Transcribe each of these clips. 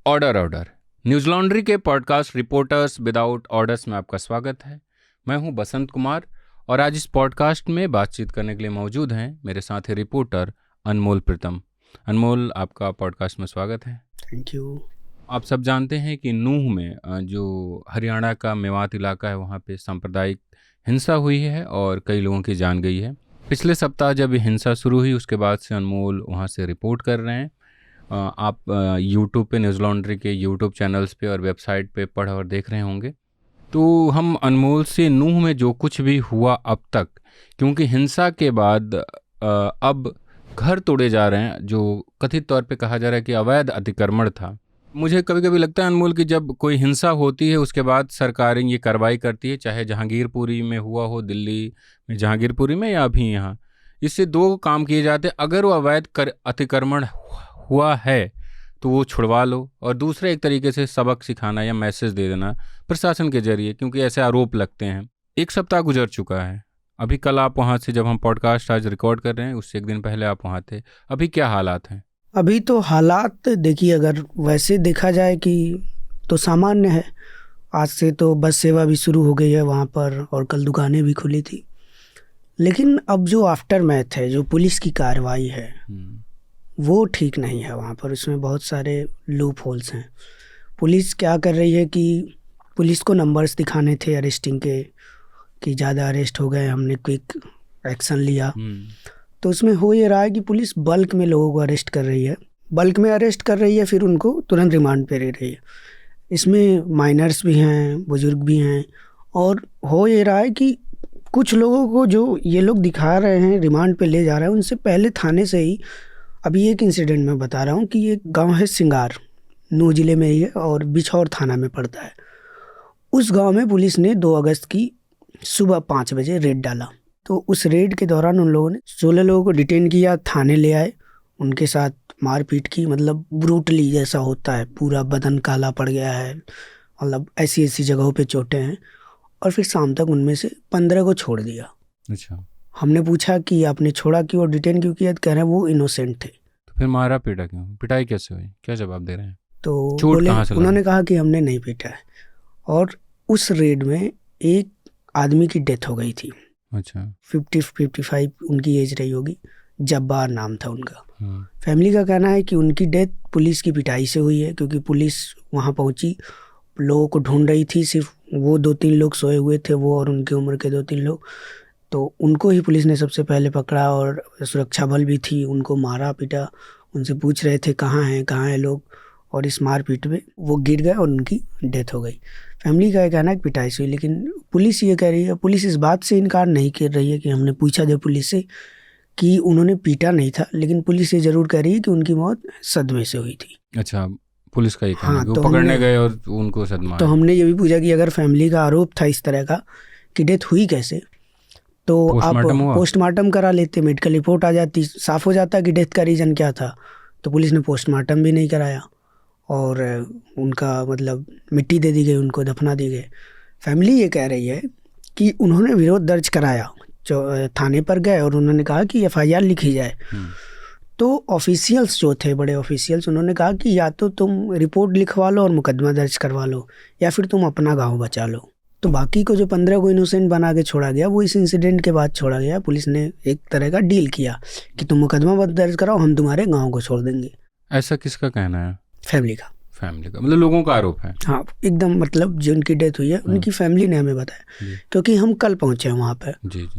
Order order news laundry के podcast reporters without orders में आपका स्वागत है। मैं हूं बसंत कुमार और आज इस पॉडकास्ट में बातचीत करने के लिए मौजूद हैं मेरे साथी रिपोर्टर अनमोल प्रीतम। अनमोल, आपका पॉडकास्ट में स्वागत है। Thank you. आप सब जानते हैं कि नूह में जो हरियाणा का मेवात इलाका है वहाँ पे सांप्रदायिक हिंसा हुई है और कई लोगों की जान गई है। पिछले सप्ताह जब ये हिंसा शुरू हुई उसके बाद से अनमोल वहाँ से रिपोर्ट कर रहे हैं। आप यूट्यूब पे न्यूज़ लॉन्ड्री के यूट्यूब चैनल्स पे और वेबसाइट पे पढ़ और देख रहे होंगे। तो हम अनमोल से नूह में जो कुछ भी हुआ अब तक, क्योंकि हिंसा के बाद अब घर तोड़े जा रहे हैं, जो कथित तौर पे कहा जा रहा है कि अवैध अतिक्रमण था। मुझे कभी कभी लगता है अनमोल कि जब कोई हिंसा होती है उसके बाद सरकारें ये कार्रवाई करती है, चाहे जहांगीरपुरी में हुआ हो, दिल्ली में जहांगीरपुरी में, या अभी यहाँ, इससे दो काम किए जाते हैं। अगर वो अवैध अतिक्रमण हुआ है तो वो छुड़वा लो, और दूसरे एक तरीके से सबक सिखाना या मैसेज दे देना प्रशासन के जरिए, क्योंकि ऐसे आरोप लगते हैं। एक सप्ताह गुजर चुका है। अभी कल आप वहाँ से, जब हम पॉडकास्ट आज रिकॉर्ड कर रहे हैं उससे एक दिन पहले आप वहाँ थे। अभी क्या हालात हैं? अभी तो हालात देखिए, अगर वैसे देखा जाए कि तो सामान्य है। आज से तो बस सेवा भी शुरू हो गई है वहाँ पर और कल दुकानें भी खुली थी। लेकिन अब जो आफ्टर मैथ है, जो पुलिस की कार्रवाई है, वो ठीक नहीं है वहाँ पर। उसमें बहुत सारे लूप होल्स हैं। पुलिस क्या कर रही है कि पुलिस को नंबर्स दिखाने थे अरेस्टिंग के कि ज़्यादा अरेस्ट हो गए, हमने क्विक एक्शन लिया। तो उसमें हो ये रहा है कि पुलिस बल्क में लोगों को अरेस्ट कर रही है, बल्क में अरेस्ट कर रही है, फिर उनको तुरंत रिमांड पे ले रही है। इसमें माइनर्स भी हैं, बुजुर्ग भी हैं, और हो ये रहा है कि कुछ लोगों को जो ये लोग दिखा रहे हैं, रिमांड पे ले जा रहे हैं, उनसे पहले थाने से ही। अभी एक इंसिडेंट मैं बता रहा हूँ कि ये गांव है सिंगार, नूह जिले में ही है और बिछौर थाना में पड़ता है। उस गांव में पुलिस ने 2 अगस्त की सुबह 5 बजे रेड डाला। तो उस रेड के दौरान उन लोगों ने 16 लोगों को डिटेन किया, थाने ले आए, उनके साथ मारपीट की, मतलब ब्रूटली जैसा होता है, पूरा बदन काला पड़ गया है, मतलब ऐसी ऐसी जगहों पे चोटें हैं। और फिर शाम तक उनमें से 15 को छोड़ दिया। अच्छा। हमने पूछा कि आपने छोड़ा क्यों और डिटेन क्यों किया? कह रहे हैं वो इनोसेंट थे। तो फिर मारा पीटा क्यों? पिटाई कैसे हुई? क्या जवाब दे रहे हैं? तो बोले, उन्होंने कहा कि हमने नहीं पीटा है। और उस रेड में एक आदमी की डेथ हो गई थी। अच्छा। 50-55 उनकी एज रही होगी, जब्बार नाम था उनका। फैमिली का कहना है कि उनकी डेथ पुलिस की पिटाई से हुई है, क्योंकि पुलिस वहाँ पहुँची, लोगों को ढूंढ रही थी। सिर्फ वो 2-3 लोग सोए हुए थे, वो और उनकी उम्र के 2-3 लोग। तो उनको ही पुलिस ने सबसे पहले पकड़ा और सुरक्षा बल भी थी, उनको मारा पीटा। उनसे पूछ रहे थे कहाँ हैं लोग, और इस मारपीट में वो गिर गए और उनकी डेथ हो गई। फैमिली का कहना है कि पिटाई से हुई, लेकिन पुलिस ये कह रही है, पुलिस इस बात से इनकार नहीं कर रही है कि हमने पूछा जब पुलिस से कि उन्होंने पीटा नहीं था, लेकिन पुलिस ये जरूर कह रही है कि उनकी मौत सदमे से हुई थी। अच्छा, पुलिस का ये कहना है कि वो पकड़ने गए और उनको सदमा। तो हमने ये भी पूछा कि अगर फैमिली का आरोप था इस तरह का कि डेथ हुई कैसे, तो आप पोस्टमार्टम करा लेते, मेडिकल रिपोर्ट आ जाती, साफ हो जाता कि डेथ का रीज़न क्या था। तो पुलिस ने पोस्टमार्टम भी नहीं कराया और उनका मतलब मिट्टी दे दी गई, उनको दफना दी गई। फैमिली ये कह रही है कि उन्होंने विरोध दर्ज कराया, थाने पर गए और उन्होंने कहा कि FIR लिखी जाए। तो ऑफिशियल्स जो थे, बड़े ऑफिशियल्स, उन्होंने कहा कि या तो तुम रिपोर्ट लिखवा लो और मुकदमा दर्ज करवा लो, या फिर तुम अपना गाँव बचा लो। तो बाकी को जो 15 को इनोसेंट बना के छोड़ा गया, वो इस इंसिडेंट के बाद छोड़ा गया। पुलिस ने एक तरह का डील किया कि तुम मुकदमा दर्ज कराओ, हम तुम्हारे गांव को छोड़ देंगे। ऐसा किसका कहना है? फैमिली का, मतलब लोगों का आरोप है। हाँ, एकदम, मतलब जिनकी डेथ हुई है उनकी फैमिली ने हमें बताया, क्योंकि हम कल पहुंचे वहाँ पर।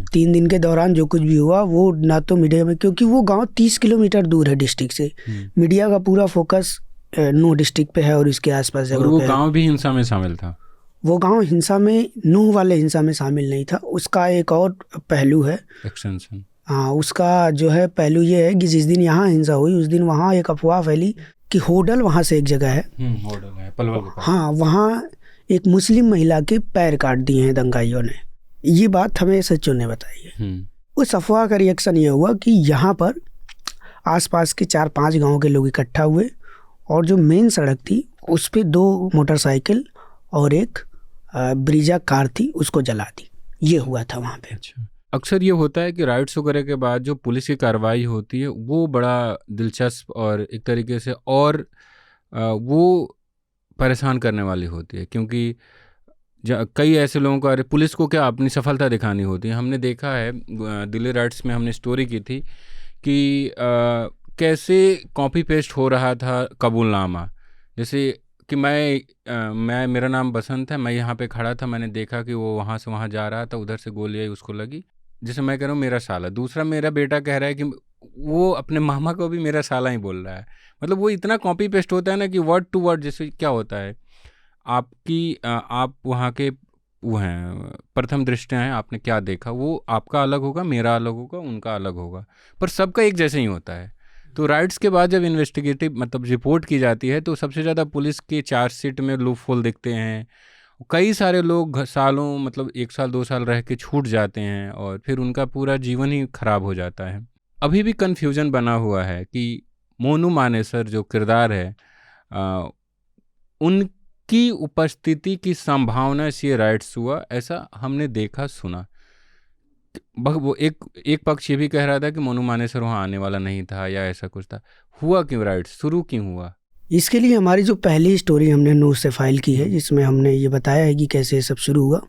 3 दिन के दौरान जो कुछ भी हुआ वो ना तो मीडिया में, क्योंकि वो गाँव 30 किलोमीटर दूर है डिस्ट्रिक्ट से, मीडिया का पूरा फोकस नूह डिस्ट्रिक्ट पे है और इसके आसपास। और वो गाँव भी हिंसा में शामिल था? वो गांव हिंसा में, नूह वाले हिंसा में शामिल नहीं था। उसका एक और पहलू है, एक्सटेंशन। हाँ, उसका जो है पहलू ये है कि जिस दिन यहाँ हिंसा हुई उस दिन वहाँ एक अफवाह फैली कि होडल, वहाँ से एक जगह है, होडल है पलवल के पास। हाँ, वहाँ एक मुस्लिम महिला के पैर काट दिए हैं दंगाइयों ने। ये बात हमें सचिव ने बताई है। उस अफवाह का रिएक्शन ये हुआ कि यहाँ पर आसपास के 4-5 गाँव के लोग इकट्ठा हुए और जो मेन सड़क थी उस पर 2 मोटरसाइकिल और एक ब्रीजा कार थी, उसको जला दी। ये हुआ था वहाँ पे। अच्छा, अक्सर ये होता है कि राइट्स वगैरह के बाद जो पुलिस की कार्रवाई होती है वो बड़ा दिलचस्प और एक तरीके से, और वो परेशान करने वाली होती है, क्योंकि कई ऐसे लोगों को, अरे पुलिस को क्या अपनी सफलता दिखानी होती है। हमने देखा है दिल्ली राइट्स में हमने स्टोरी की थी कि कैसे कॉपी पेस्ट हो रहा था कबूलनामा। जैसे कि मैं मेरा नाम बसंत है, मैं यहाँ पे खड़ा था, मैंने देखा कि वो वहाँ से वहाँ जा रहा था, उधर से गोली आई उसको लगी। जैसे मैं कह रहा हूँ मेरा साला, दूसरा मेरा बेटा कह रहा है कि वो अपने मामा को भी मेरा साला ही बोल रहा है। मतलब वो इतना कॉपी पेस्ट होता है ना कि वर्ड टू वर्ड। जैसे क्या होता है, आप वहाँ के वो हैं, प्रथम दृष्टिया हैं, आपने क्या देखा वो आपका अलग होगा, मेरा अलग होगा, उनका अलग होगा, पर सबका एक जैसे ही होता है। तो राइट्स के बाद जब इन्वेस्टिगेटिव मतलब रिपोर्ट की जाती है तो सबसे ज़्यादा पुलिस के चार्जशीट में लूप होल दिखते हैं। कई सारे लोग सालों, मतलब 1 साल 2 साल रह के छूट जाते हैं और फिर उनका पूरा जीवन ही खराब हो जाता है। अभी भी कन्फ्यूजन बना हुआ है कि मोनू मानेसर जो किरदार है, उनकी उपस्थिति की संभावना से ये राइट्स हुआ, ऐसा हमने देखा सुना। वो एक पक्ष ये भी कह रहा था कि मोनू मानेसर वहाँ आने वाला नहीं था या ऐसा कुछ था। हुआ क्यों राइट्स, शुरू क्यों हुआ? इसके लिए हमारी जो पहली स्टोरी हमने नूह से फाइल की है, जिसमें हमने ये बताया है कि कैसे ये सब शुरू हुआ,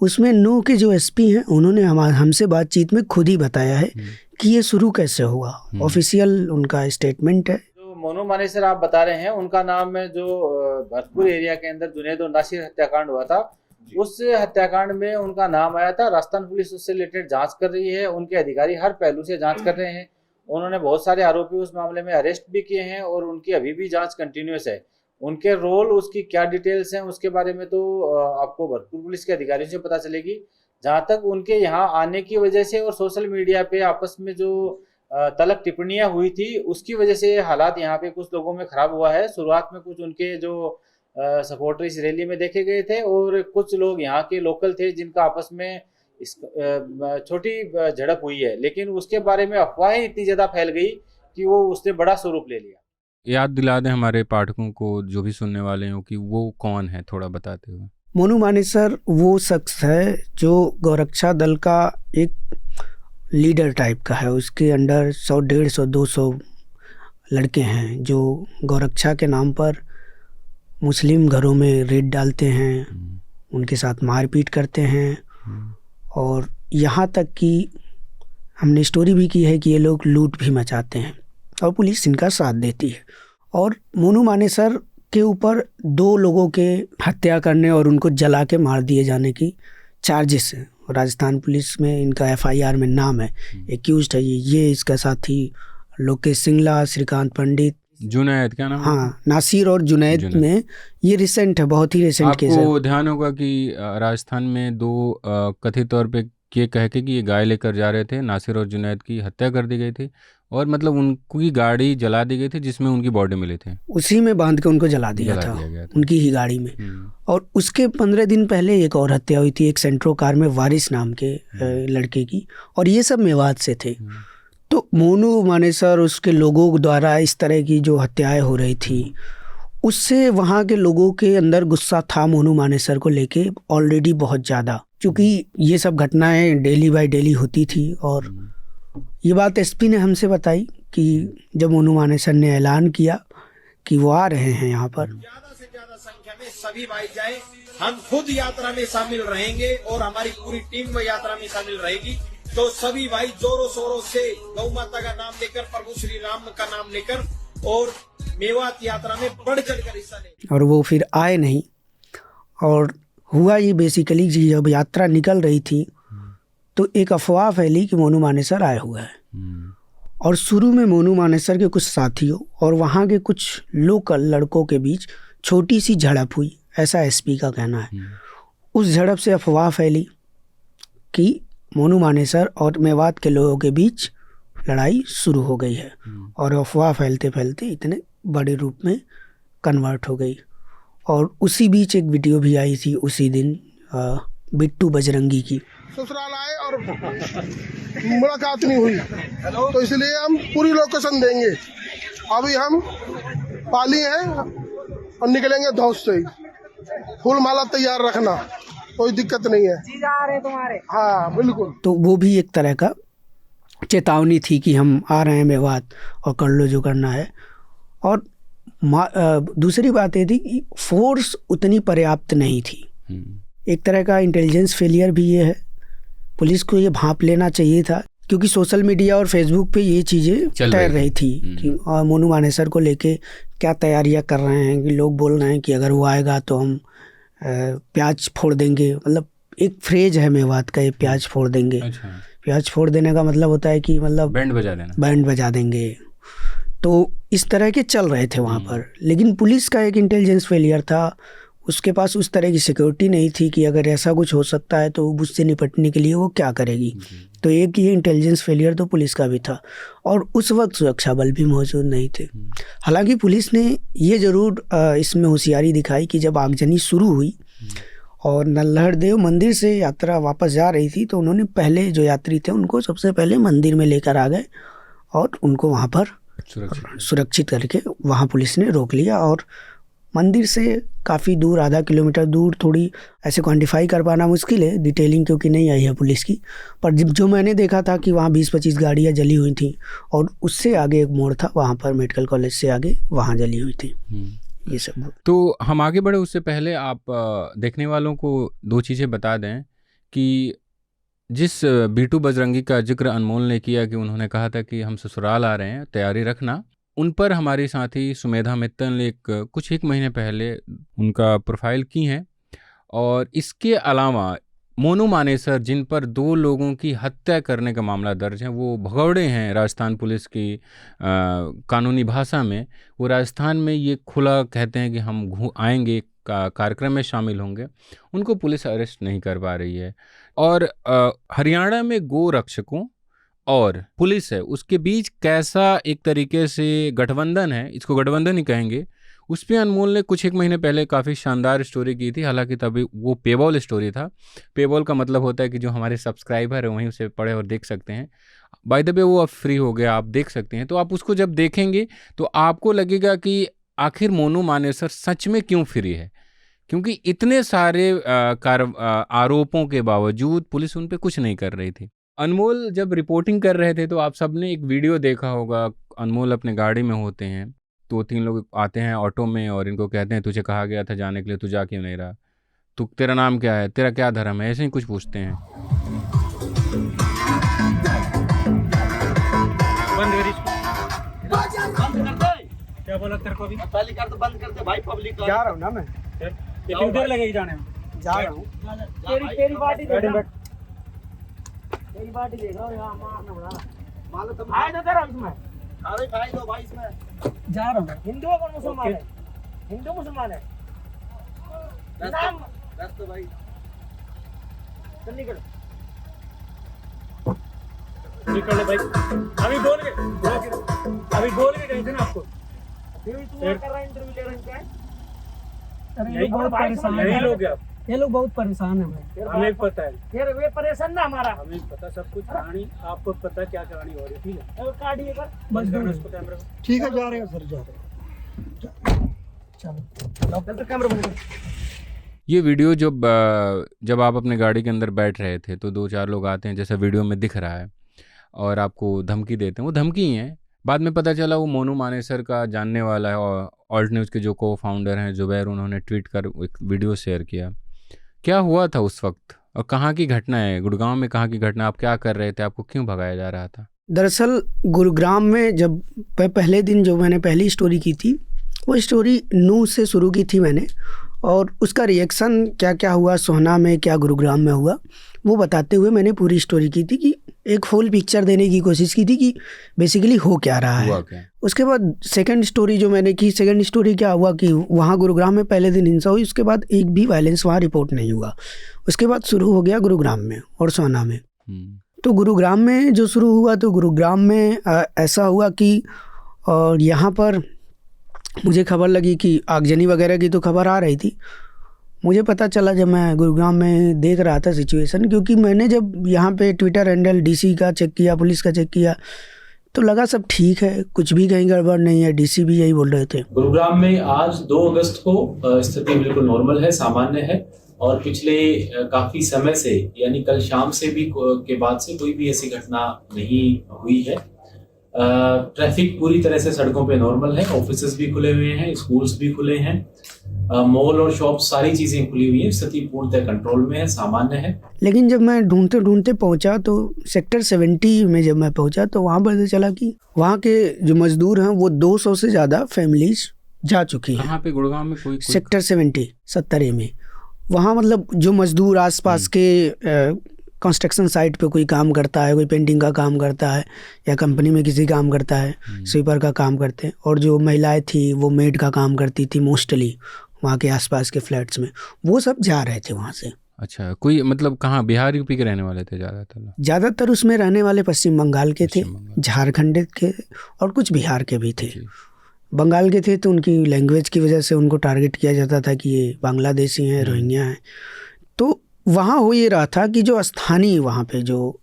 उसमें नूह के जो एसपी हैं उन्होंने हमसे बातचीत में खुद ही बताया है कि ये शुरू कैसे हुआ। ऑफिशियल उनका स्टेटमेंट है। जो मोनू मानेसर आप बता रहे हैं, उनका नाम है जो भरतपुर एरिया के अंदर जुनैद और नासिर हत्याकांड हुआ था, उस हत्याकांड में उनका नाम आया था। राजस्थान पुलिस उससे रिलेटेड जांच कर रही है, उनके अधिकारी हर पहलू से जांच कर रहे हैं। उन्होंने बहुत सारे आरोपी उस मामले में अरेस्ट भी किए हैं और उनकी अभी भी जांच कंटिन्यूस है। उनके रोल, उसकी क्या डिटेल्स हैं, उसके बारे में तो आपको भरतपुर पुलिस के अधिकारियों से पता चलेगी। जहां तक उनके यहाँ आने की वजह से और सोशल मीडिया पे आपस में जो तलक टिप्पणियां हुई थी, उसकी वजह से हालात यहाँ पे कुछ लोगों में खराब हुआ है। शुरुआत में कुछ उनके जो सपोर्टर इस रैली में देखे गए थे और कुछ लोग यहाँ के लोकल थे जिनका आपस में छोटी झड़प हुई है, लेकिन उसके बारे में अफवाहें इतनी ज्यादा फैल गई कि वो उसने बड़ा स्वरूप ले लिया। याद दिला दें हमारे पाठकों को, जो भी सुनने वाले हो, कि वो कौन है, थोड़ा बताते हुए। मोनू मानेसर वो शख्स है जो गौरक्षा दल का एक लीडर टाइप का है। उसके अंडर 100, 150, 200 लड़के हैं जो गौरक्षा के नाम पर मुस्लिम घरों में रेड डालते हैं, उनके साथ मारपीट करते हैं, और यहाँ तक कि हमने स्टोरी भी की है कि ये लोग लूट भी मचाते हैं और पुलिस इनका साथ देती है। और मोनू मानेसर के ऊपर 2 लोगों के हत्या करने और उनको जला के मार दिए जाने की चार्जेस हैं। राजस्थान पुलिस में इनका FIR में नाम है, एक्यूज्ड है ये इसका साथी लोकेश सिंगला, श्रीकांत पंडित, जुनैद, क्या नाम? हाँ, नासिर और जुनैद में ये रिसेंट है, बहुत ही रिसेंट केस है। आपको ध्यान होगा कि राजस्थान में 2 कथित तौर पे ये कह के कि ये गाय लेकर जा रहे थे, नासिर और जुनैद की हत्या कर दी गई थी और मतलब उनकी गाड़ी जला दी गई थी जिसमें उनकी बॉडी मिली थी, उसी में बांध के उनको जला दिया था उनकी ही गाड़ी में। और उसके 15 दिन पहले एक और हत्या हुई थी, एक सेंट्रो कार में वारिस नाम के लड़के की, और ये सब मेवात से थे। तो मोनू मानेसर, उसके लोगों द्वारा इस तरह की जो हत्याएं हो रही थी, उससे वहाँ के लोगों के अंदर गुस्सा था मोनू मानेसर को लेके ऑलरेडी बहुत ज़्यादा, क्योंकि ये सब घटनाएं डेली बाय डेली होती थी। और ये बात एसपी ने हमसे बताई कि जब मोनू मानेसर ने ऐलान किया कि वो आ रहे हैं यहाँ पर, ज़्यादा से ज़्यादा संख्या में सभी भाई जाए, हम खुद यात्रा में शामिल रहेंगे और हमारी पूरी टीम वो यात्रा में शामिल रहेगी। तो सभी भाई जोरों शोरों से गौ माता का नाम लेकर, प्रभु श्री राम का नाम लेकर और मेवात यात्रा में बढ़ चढ़कर हिस्सा लें। और वो फिर आए नहीं। और हुआ ये बेसिकली जब यात्रा निकल रही थी तो एक अफवाह फैली कि मोनू मानेसर आए हुए हैं। और शुरू में मोनू मानेसर के कुछ साथियों और वहाँ के कुछ लोकल लड़कों के बीच छोटी सी झड़प हुई, ऐसा एसपी का कहना है। उस झड़प से अफवाह फैली कि मोनू मानेसर और मेवात के लोगों के बीच लड़ाई शुरू हो गई है, और अफवाह फैलते फैलते इतने बड़े रूप में कन्वर्ट हो गई। और उसी बीच एक वीडियो भी आई थी उसी दिन बिट्टू बजरंगी की। ससुराल आए और मुलाकात नहीं हुई, तो इसलिए हम पूरी लोकेशन देंगे। अभी हम पाली हैं और निकलेंगे धौस से ही। फूल माला तैयार रखना, कोई दिक्कत नहीं है। आ रहे तुम्हारे? हाँ बिल्कुल। तो वो भी एक तरह का चेतावनी थी कि हम आ रहे हैं मेवात और कर लो जो करना है। और दूसरी बात ये थी कि फोर्स उतनी पर्याप्त नहीं थी। एक तरह का इंटेलिजेंस फेलियर भी ये है। पुलिस को ये भांप लेना चाहिए था, क्योंकि सोशल मीडिया और फेसबुक पे ये चीज़ें तैर रही थी कि मोनू मानेसर को लेके क्या तैयारियां कर रहे हैं, कि लोग बोल रहे हैं कि अगर वो आएगा तो हम प्याज फोड़ देंगे। मतलब एक फ्रेज है मेवात का, ये प्याज फोड़ देंगे। अच्छा। प्याज फोड़ देने का मतलब होता है कि मतलब बैंड बजा देना, बैंड बजा देंगे। तो इस तरह के चल रहे थे वहाँ पर, लेकिन पुलिस का एक इंटेलिजेंस फेलियर था। उसके पास उस तरह की सिक्योरिटी नहीं थी कि अगर ऐसा कुछ हो सकता है तो उससे निपटने के लिए वो क्या करेगी। तो एक ये इंटेलिजेंस फेलियर तो पुलिस का भी था, और उस वक्त सुरक्षा बल भी मौजूद नहीं थे। हालांकि पुलिस ने ये ज़रूर इसमें होशियारी दिखाई कि जब आगजनी शुरू हुई और नल्हड़ देव मंदिर से यात्रा वापस जा रही थी, तो उन्होंने पहले जो यात्री थे उनको सबसे पहले मंदिर में लेकर आ गए और उनको वहाँ पर सुरक्षित करके वहाँ पुलिस ने रोक लिया। और मंदिर से काफ़ी दूर, आधा किलोमीटर दूर, थोड़ी ऐसे क्वांटिफाई कर पाना मुश्किल है, डिटेलिंग क्योंकि नहीं आई है पुलिस की, पर जो मैंने देखा था कि वहाँ 20-25 गाड़ियाँ जली हुई थी, और उससे आगे एक मोड़ था वहाँ पर, मेडिकल कॉलेज से आगे, वहाँ जली हुई थी। ये सब। तो हम आगे बढ़े उससे पहले आप देखने वालों को 2 चीज़ें बता दें कि जिस बीटू बजरंगी का जिक्र अनमोल ने किया कि उन्होंने कहा था कि हम ससुराल आ रहे हैं, तैयारी रखना, उन पर हमारी साथी सुमेधा मित्तल ने कुछ एक महीने पहले उनका प्रोफाइल की है। और इसके अलावा मोनू मानेसर, जिन पर 2 लोगों की हत्या करने का मामला दर्ज है, वो भगौड़े हैं राजस्थान पुलिस की कानूनी भाषा में। वो राजस्थान में ये खुला कहते हैं कि हम आएंगे, कार्यक्रम में शामिल होंगे। उनको पुलिस अरेस्ट नहीं कर पा रही है। और हरियाणा में गो रक्षकों और पुलिस है, उसके बीच कैसा एक तरीके से गठबंधन है, इसको गठबंधन ही कहेंगे, उस पर अनमोल ने कुछ एक महीने पहले काफ़ी शानदार स्टोरी की थी। हालांकि तभी वो पेबॉल स्टोरी था। पेबॉल का मतलब होता है कि जो हमारे सब्सक्राइबर है वहीं उसे पढ़े और देख सकते हैं। बाय द वे वो अब फ्री हो गया, आप देख सकते हैं। तो आप उसको जब देखेंगे तो आपको लगेगा कि आखिर मोनू मानेसर सच में क्यों फ्री है, क्योंकि इतने सारे आरोपों के बावजूद पुलिस उन पर कुछ नहीं कर रही थी। अनमोल जब रिपोर्टिंग कर रहे थे तो आप सबने एक वीडियो देखा होगा। अनमोल अपने गाड़ी में होते हैं, 2-3 लोग आते हैं ऑटो में और इनको कहते हैं तुझे कहा गया था जाने के लिए, तू जा क्यों नहीं रहा, तू तेरा नाम क्या है, तेरा क्या धर्म है, ऐसे ही कुछ पूछते हैं। क्या बोला तेरे को अभी? पहली कार तो बंद कर दे भाई, पब्लिक जा रहा हूँ ना मैं। कितनी देर लगेगी जाने में? जा रहा हूँ। तेरी पार्टी देख रहा, तेरी पार्टी देख रहा हूँ। यहाँ मारना बड़ा मानो तुम आए तो तेरा इसमें, अरे भाई दो भाई इसमें जा रहा हूँ। हिंदू कौन मुसलमान है? हिंदू मुसलमान है। बस तो भाई चल निकल निकल भाई। अभी बोल के गए थे ना आपको। फिर तू कर रहा है, इंटरव्यू ले रहा है। यही बहुत परेशान है, ये लोग बहुत परेशान है भाई। हमें पता है, फिर वे परेशान ना हमारा, हमें पता सब कुछ। कहानी आपको पता क्या कहानी हो रही है, ठीक है? काटिए कर बस दो इसको कैमरा। ठीक है, जा रहे हैं सर, जा रहे हैं। चलो चल तो कैमरा बंद कर। ये वीडियो जब आप अपने गाड़ी के अंदर बैठ रहे थे तो 2-4 लोग आते हैं, जैसा वीडियो में दिख रहा है, और आपको धमकी देते हैं। वो धमकी ही है। बाद में पता चला वो मोनू मानेसर का जानने वाला है, और ऑल्ट न्यूज़ के जो को फाउंडर हैं जुबैर, उन्होंने ट्वीट कर एक वीडियो शेयर किया। क्या हुआ था उस वक्त और कहाँ की घटना है? गुड़गांव में कहाँ की घटना? आप क्या कर रहे थे? आपको क्यों भगाया जा रहा था? दरअसल गुरुग्राम में जब पहले दिन जो मैंने पहली स्टोरी की थी, वो स्टोरी नूह से शुरू की थी मैंने, और उसका रिएक्शन क्या क्या हुआ सोहना में, क्या गुरुग्राम में हुआ, वो बताते हुए मैंने पूरी स्टोरी की थी, कि एक फुल पिक्चर देने की कोशिश की थी कि बेसिकली हो क्या रहा है। उसके बाद सेकंड स्टोरी जो मैंने की, सेकंड स्टोरी क्या हुआ कि वहाँ गुरुग्राम में पहले दिन हिंसा हुई, उसके बाद एक भी वायलेंस वहाँ रिपोर्ट नहीं हुआ। उसके बाद शुरू हो गया गुरुग्राम में और सोहना में। तो गुरुग्राम में जो शुरू हुआ, तो गुरुग्राम में ऐसा हुआ कि और यहाँ पर मुझे खबर लगी कि आगजनी वगैरह की तो खबर आ रही थी। मुझे पता चला जब मैं गुरुग्राम में देख रहा था सिचुएशन, क्योंकि मैंने जब यहाँ पे ट्विटर हैंडल डीसी का चेक किया, पुलिस का चेक किया, तो लगा सब ठीक है, कुछ भी कहीं गड़बड़ नहीं है। डीसी भी यही बोल रहे थे। गुरुग्राम में आज 2 अगस्त को स्थिति बिल्कुल नॉर्मल है, सामान्य है, और पिछले काफी समय से, यानी कल शाम से भी के बाद से कोई भी ऐसी घटना नहीं हुई है। ट्रैफिक पूरी तरह से सड़कों पे नॉर्मल है, ऑफिसेज भी खुले हुए हैं, स्कूल्स भी खुले हैं, मॉल और शॉप सारी चीजें खुली हुई हैं, स्थिति पूर्णतः कंट्रोल में है, सामान्य है। लेकिन जब मैं ढूंढते ढूंढते पहुंचा तो सेक्टर 70 में जब मैं पहुंचा तो वहाँ पता चला कि वहाँ के जो मजदूर हैं वो 200 से ज़्यादा फैमिलीज जा चुकी हैं। कहाँ पे? गुड़गांव में कोई सेक्टर 70 में। वहाँ मतलब जो मजदूर आसपास के कंस्ट्रक्शन साइट पे कोई काम करता है, कोई पेंटिंग का काम करता है या कंपनी में किसी काम करता है, स्वीपर का काम करते हैं, और जो महिलाएं थी वो मेड का काम करती थी मोस्टली वहाँ के आसपास के फ्लैट्स में, वो सब जा रहे थे वहाँ से। अच्छा, कोई मतलब कहाँ, बिहार यूपी के रहने वाले थे ज़्यादातर? ज़्यादातर उसमें रहने वाले पश्चिम बंगाल के थे, पश्चिम बंगाल। झारखंड के और कुछ बिहार के भी थे। बंगाल के थे तो उनकी लैंग्वेज की वजह से उनको टारगेट किया जाता था कि ये बांग्लादेशी हैं, रोहिंग्या हैं। तो वहाँ हो ये रहा था कि जो स्थानीय वहाँ पे जो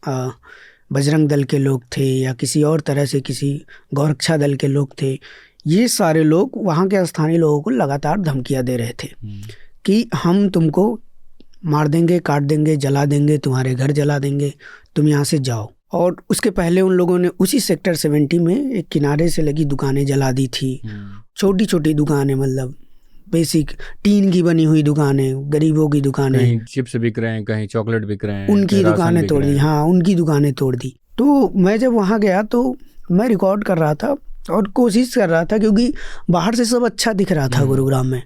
बजरंग दल के लोग थे या किसी और तरह से किसी गौरक्षा दल के लोग थे, ये सारे लोग वहाँ के स्थानीय लोगों को लगातार धमकियाँ दे रहे थे कि हम तुमको मार देंगे, काट देंगे, जला देंगे, तुम्हारे घर जला देंगे, तुम यहाँ से जाओ। और उसके पहले उन लोगों ने उसी सेक्टर 70 में एक किनारे से लगी दुकानें जला दी थी। छोटी छोटी दुकानें, मतलब बेसिक टीन की बनी हुई दुकानें, गरीबों की दुकानें, कहीं चिप्स बिक रहे हैं, कहीं चॉकलेट बिक रहे हैं, उनकी दुकानें तोड़ दी। हाँ, उनकी दुकानें तोड़ दी। तो मैं जब वहाँ गया तो मैं रिकॉर्ड कर रहा था और कोशिश कर रहा था, क्योंकि बाहर से सब अच्छा दिख रहा था गुरुग्राम में।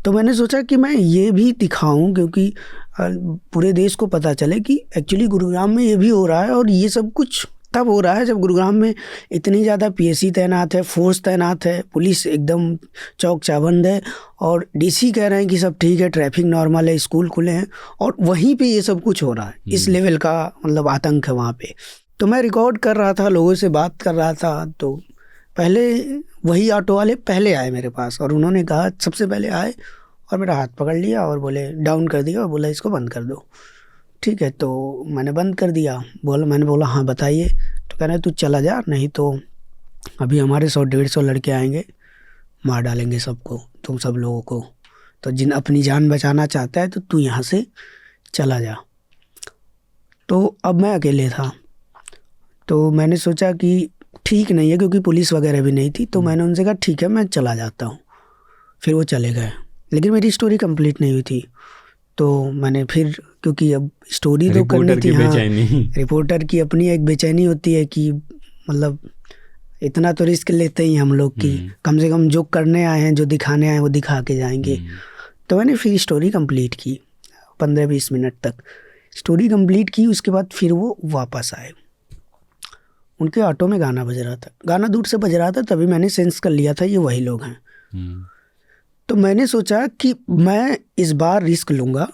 तो मैंने सोचा कि मैं ये भी दिखाऊं, क्योंकि पूरे देश को पता चले कि एक्चुअली गुरुग्राम में ये भी हो रहा है। और ये सब कुछ तब हो रहा है जब गुरुग्राम में इतनी ज़्यादा पीएससी तैनात है, फोर्स तैनात है, पुलिस एकदम चौक चाबंद है, और डीसी कह रहे हैं कि सब ठीक है, ट्रैफिक नॉर्मल है, स्कूल खुले हैं, और वहीं पे ये सब कुछ हो रहा है। इस लेवल का मतलब आतंक है वहाँ पे। तो मैं रिकॉर्ड कर रहा था, लोगों से बात कर रहा था। तो पहले वही ऑटो वाले पहले आए मेरे पास और उन्होंने कहा, सबसे पहले आए और मेरा हाथ पकड़ लिया और बोले, डाउन कर दिया और बोला इसको बंद कर दो। ठीक है, तो मैंने बंद कर दिया। मैंने बोला हाँ बताइए। तो कह रहे तू चला जा, नहीं तो अभी हमारे 100-150 लड़के आएंगे, मार डालेंगे सबको, तुम सब लोगों को। तो जिन अपनी जान बचाना चाहता है तो तू यहाँ से चला जा। तो अब मैं अकेले था, तो मैंने सोचा कि ठीक नहीं है, क्योंकि पुलिस वगैरह भी नहीं थी। तो मैंने उनसे कहा ठीक है मैं चला जाता हूँ। फिर वो चले गए, लेकिन मेरी स्टोरी कंप्लीट नहीं हुई थी। तो मैंने फिर, क्योंकि अब स्टोरी तो करनी थी, हाँ, रिपोर्टर की अपनी एक बेचैनी होती है कि मतलब इतना तो रिस्क लेते ही हम लोग कि कम से कम जो करने आए हैं, जो दिखाने आए हैं वो दिखा के जाएंगे। तो मैंने फिर स्टोरी कंप्लीट की 15-20 मिनट तक स्टोरी कंप्लीट की। उसके बाद फिर वो वापस आए, उनके ऑटो में गाना बज रहा था, गाना दूर से बज रहा था, तभी मैंने सेंस कर लिया था ये वही लोग हैं। तो मैंने सोचा कि मैं इस बार रिस्क लूँगा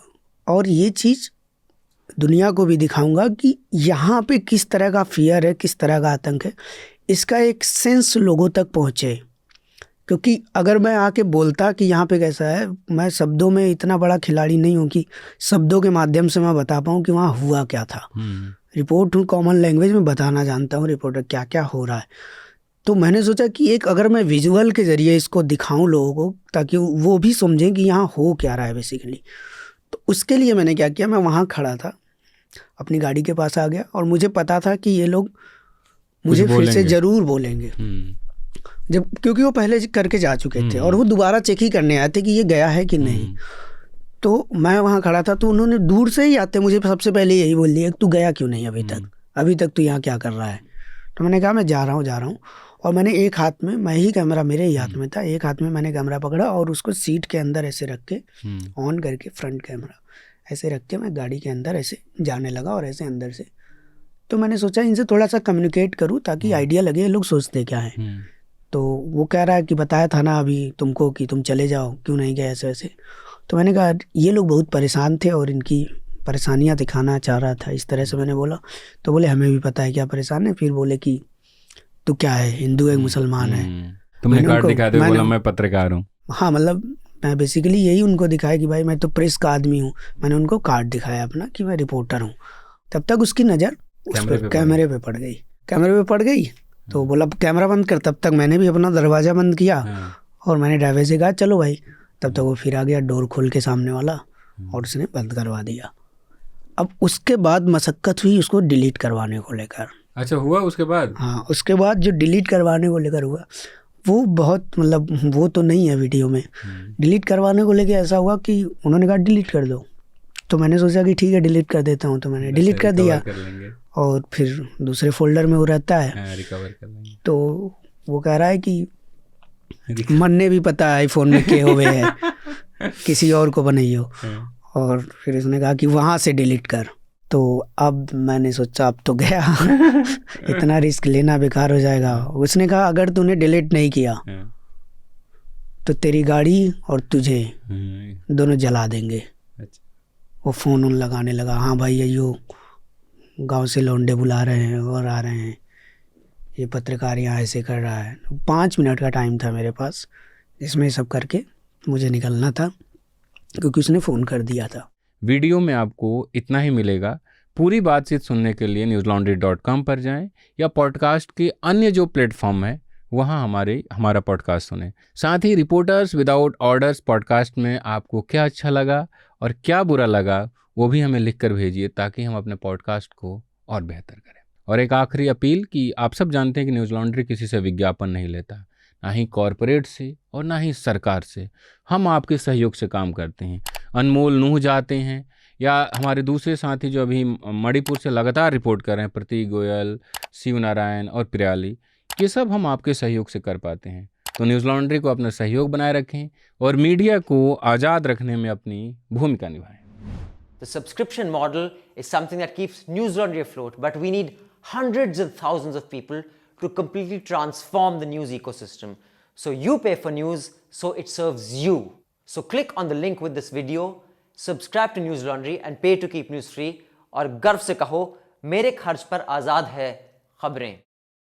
और ये चीज़ दुनिया को भी दिखाऊंगा कि यहाँ पे किस तरह का फियर है, किस तरह का आतंक है, इसका एक सेंस लोगों तक पहुँचे। क्योंकि अगर मैं आके बोलता कि यहाँ पे कैसा है, मैं शब्दों में इतना बड़ा खिलाड़ी नहीं हूँ कि शब्दों के माध्यम से मैं बता पाऊँ कि वहाँ हुआ क्या था। रिपोर्ट हूँ, कॉमन लैंग्वेज में बताना जानता हूँ रिपोर्टर क्या क्या हो रहा है। तो मैंने सोचा कि एक अगर मैं विजुअल के ज़रिए इसको दिखाऊं लोगों को, ताकि वो भी समझें कि यहाँ हो क्या रहा है बेसिकली। तो उसके लिए मैंने क्या किया, मैं वहाँ खड़ा था, अपनी गाड़ी के पास आ गया और मुझे पता था कि ये लोग मुझे फिर से ज़रूर बोलेंगे, जब क्योंकि वो पहले करके जा चुके थे और वो दोबारा चेक ही करने आए थे कि ये गया है कि नहीं। तो मैं वहाँ खड़ा था, तो उन्होंने दूर से ही आते मुझे सबसे पहले यही बोल दिया, तू गया क्यों नहीं अभी तक तू यहाँ क्या कर रहा है। तो मैंने कहा मैं जा रहा हूँ। और मैंने एक हाथ में, मैं ही कैमरा मेरे ही हाथ में था, एक हाथ में मैंने कैमरा पकड़ा और उसको सीट के अंदर ऐसे रख के ऑन करके, फ्रंट कैमरा ऐसे रख के मैं गाड़ी के अंदर ऐसे जाने लगा और ऐसे अंदर से। तो मैंने सोचा इनसे थोड़ा सा कम्युनिकेट करूँ ताकि आइडिया लगे ये लोग सोचते क्या है। तो वो कह रहा है कि बताया था ना अभी तुमको कि तुम चले जाओ, क्यों नहीं गए ऐसे वैसे। तो मैंने कहा ये लोग बहुत परेशान थे और इनकी परेशानियाँ दिखाना चाह रहा था, इस तरह से मैंने बोला। तो बोले हमें भी पता है क्या परेशान है। फिर बोले कि तू क्या है, हिंदू है मुसलमान है। तुमने कार्ड दिखाया तो बोला मैं पत्रकार हूँ। हाँ, मतलब मैं बेसिकली यही उनको दिखाया कि भाई मैं तो प्रेस का आदमी हूँ। मैंने उनको कार्ड दिखाया अपना कि मैं रिपोर्टर हूँ। तब तक उसकी नज़र उस पर कैमरे पे पड़ गई। तो बोला कैमरा बंद कर। तब तक मैंने भी अपना दरवाज़ा बंद किया और मैंने ड्राइवर से कहा चलो भाई। तब तक वो फिर आ गया डोर खोल के सामने वाला और उसने बंद करवा दिया। अब उसके बाद मशक्क़त हुई उसको डिलीट करवाने को लेकर। अच्छा, हुआ उसके बाद? हाँ, उसके बाद जो डिलीट करवाने को लेकर हुआ वो बहुत मतलब वो तो नहीं है वीडियो में। डिलीट करवाने को लेकर ऐसा हुआ कि उन्होंने कहा डिलीट कर दो, तो मैंने सोचा कि ठीक है डिलीट कर देता हूँ, तो मैंने डिलीट कर दिया कर लेंगे। और फिर दूसरे फोल्डर में वो रहता है। हाँ, रिकवर कर लेंगे। तो वो कह रहा है कि मन ने भी पता है आईफोन में क्या हुए है, किसी और को बनाइयो। और फिर उसने कहा कि वहाँ से डिलीट कर। तो अब मैंने सोचा अब तो गया इतना रिस्क लेना बेकार हो जाएगा। उसने कहा अगर तूने डिलीट नहीं किया तो तेरी गाड़ी और तुझे दोनों जला देंगे। अच्छा। वो फ़ोन उन लगाने लगा, हाँ भाई यो गांव से लौंडे बुला रहे हैं और आ रहे हैं, ये पत्रकार यहाँ ऐसे कर रहा है। 5 मिनट का टाइम था मेरे पास, इसमें सब करके मुझे निकलना था क्योंकि उसने फ़ोन कर दिया था। वीडियो में आपको इतना ही मिलेगा। पूरी बातचीत सुनने के लिए newslaundry.com पर जाएं या पॉडकास्ट के अन्य जो प्लेटफॉर्म है वहाँ हमारा पॉडकास्ट सुनें। साथ ही रिपोर्टर्स विदाउट ऑर्डर्स पॉडकास्ट में आपको क्या अच्छा लगा और क्या बुरा लगा वो भी हमें लिख कर भेजिए ताकि हम अपने पॉडकास्ट को और बेहतर करें। और एक आखिरी अपील कि आप सब जानते हैं कि न्यूज़ लॉन्ड्री किसी से विज्ञापन नहीं लेता, ना ही कॉरपोरेट से और ना ही सरकार से। हम आपके सहयोग से काम करते हैं। अनमोल नूह जाते हैं या हमारे दूसरे साथी जो अभी मणिपुर से लगातार रिपोर्ट कर रहे हैं, प्रतीक गोयल, शिव नारायण और प्रियाली, ये सब हम आपके सहयोग से कर पाते हैं। तो न्यूज़ लॉन्ड्री को अपना सहयोग बनाए रखें और मीडिया को आज़ाद रखने में अपनी भूमिका निभाएं। The subscription model is something that keeps News Laundry afloat, but we need hundreds and thousands of people to completely transform the news ecosystem. So you pay for news, so it serves you. So click on the link with this video, subscribe to News Laundry and pay to keep news free और गर्व से कहो मेरे खर्च पर आज़ाद है खबरें।